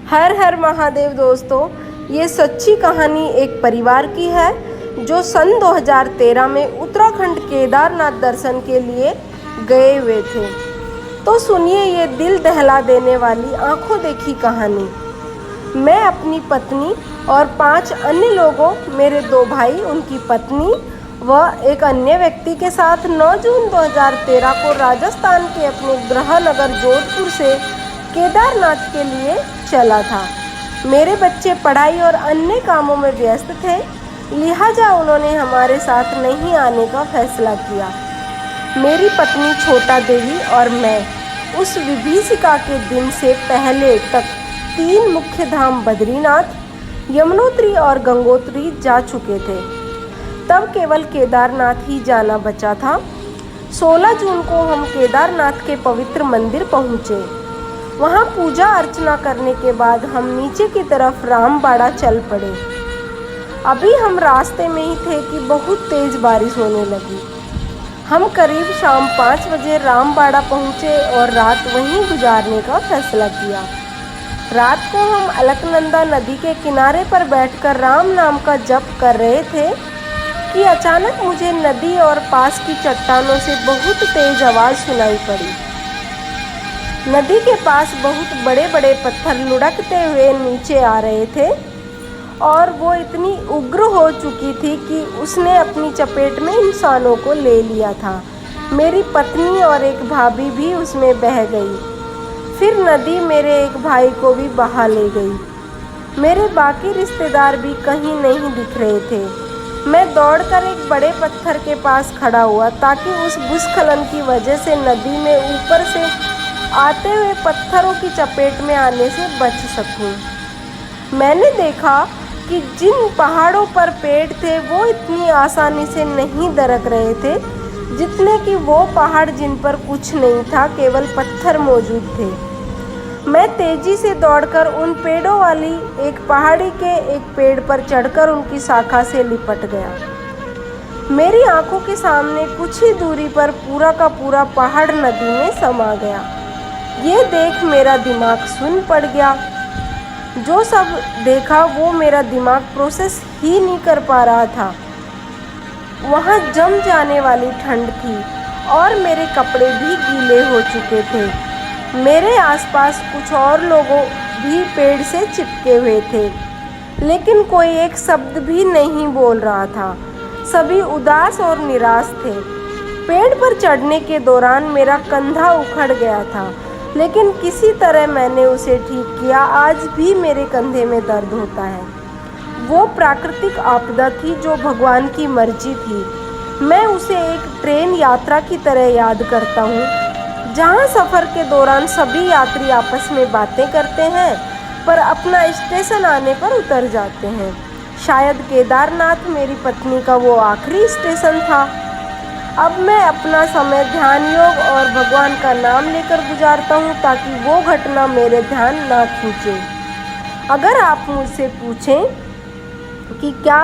हर हर महादेव दोस्तों, ये सच्ची कहानी एक परिवार की है जो सन 2013 में उत्तराखंड केदारनाथ दर्शन के लिए गए हुए थे। तो सुनिए ये दिल दहला देने वाली आंखों देखी कहानी। मैं अपनी पत्नी और 5 अन्य लोगों, मेरे 2 भाई, उनकी पत्नी व एक अन्य व्यक्ति के साथ 9 जून 2013 को राजस्थान के अपने गृह नगर जोधपुर से केदारनाथ के लिए चला था। मेरे बच्चे पढ़ाई और अन्य कामों में व्यस्त थे, लिहाजा उन्होंने हमारे साथ नहीं आने का फैसला किया। मेरी पत्नी छोटा देवी और मैं उस विभीषिका के दिन से पहले तक 3 मुख्य धाम बद्रीनाथ, यमुनोत्री और गंगोत्री जा चुके थे। तब केवल केदारनाथ ही जाना बचा था। 16 जून को हम केदारनाथ के पवित्र मंदिर पहुँचे। वहाँ पूजा अर्चना करने के बाद हम नीचे की तरफ रामबाड़ा चल पड़े। अभी हम रास्ते में ही थे कि बहुत तेज़ बारिश होने लगी। हम करीब शाम 5 बजे रामबाड़ा पहुँचे और रात वहीं गुजारने का फैसला किया। रात को हम अलकनंदा नदी के किनारे पर बैठकर राम नाम का जप कर रहे थे कि अचानक मुझे नदी और पास की चट्टानों से बहुत तेज़ आवाज़ सुनाई पड़ी। नदी के पास बहुत बड़े बड़े पत्थर लुढ़कते हुए नीचे आ रहे थे और वो इतनी उग्र हो चुकी थी कि उसने अपनी चपेट में इंसानों को ले लिया था। मेरी पत्नी और एक भाभी भी उसमें बह गई। फिर नदी मेरे एक भाई को भी बहा ले गई। मेरे बाकी रिश्तेदार भी कहीं नहीं दिख रहे थे। मैं दौड़कर एक बड़े पत्थर के पास खड़ा हुआ ताकि उस भूस्खलन की वजह से नदी में ऊपर से आते हुए पत्थरों की चपेट में आने से बच सकूं। मैंने देखा कि जिन पहाड़ों पर पेड़ थे वो इतनी आसानी से नहीं दरक रहे थे जितने कि वो पहाड़ जिन पर कुछ नहीं था, केवल पत्थर मौजूद थे। मैं तेजी से दौड़कर उन पेड़ों वाली एक पहाड़ी के एक पेड़ पर चढ़कर उनकी शाखा से लिपट गया। मेरी आंखों के सामने कुछ ही दूरी पर पूरा का पूरा पहाड़ नदी में समा गया। ये देख मेरा दिमाग सुन्न पड़ गया। जो सब देखा वो मेरा दिमाग प्रोसेस ही नहीं कर पा रहा था। वहाँ जम जाने वाली ठंड थी और मेरे कपड़े भी गीले हो चुके थे। मेरे आसपास कुछ और लोगों भी पेड़ से चिपके हुए थे, लेकिन कोई एक शब्द भी नहीं बोल रहा था। सभी उदास और निराश थे। पेड़ पर चढ़ने के दौरान मेरा कंधा उखड़ गया था, लेकिन किसी तरह मैंने उसे ठीक किया। आज भी मेरे कंधे में दर्द होता है। वो प्राकृतिक आपदा थी जो भगवान की मर्जी थी। मैं उसे एक ट्रेन यात्रा की तरह याद करता हूँ, जहाँ सफ़र के दौरान सभी यात्री आपस में बातें करते हैं पर अपना स्टेशन आने पर उतर जाते हैं। शायद केदारनाथ मेरी पत्नी का वो आखिरी स्टेशन था। अब मैं अपना समय ध्यान योग और भगवान का नाम लेकर गुजारता हूँ ताकि वो घटना मेरे ध्यान ना खींचे। अगर आप मुझसे पूछें कि क्या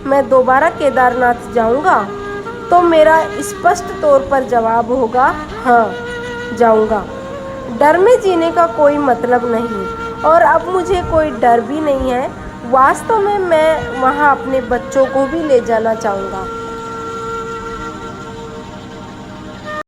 मैं दोबारा केदारनाथ जाऊँगा, तो मेरा स्पष्ट तौर पर जवाब होगा हाँ, जाऊँगा। डर में जीने का कोई मतलब नहीं और अब मुझे कोई डर भी नहीं है। वास्तव में मैं वहाँ अपने बच्चों को भी ले जाना चाहूँगा।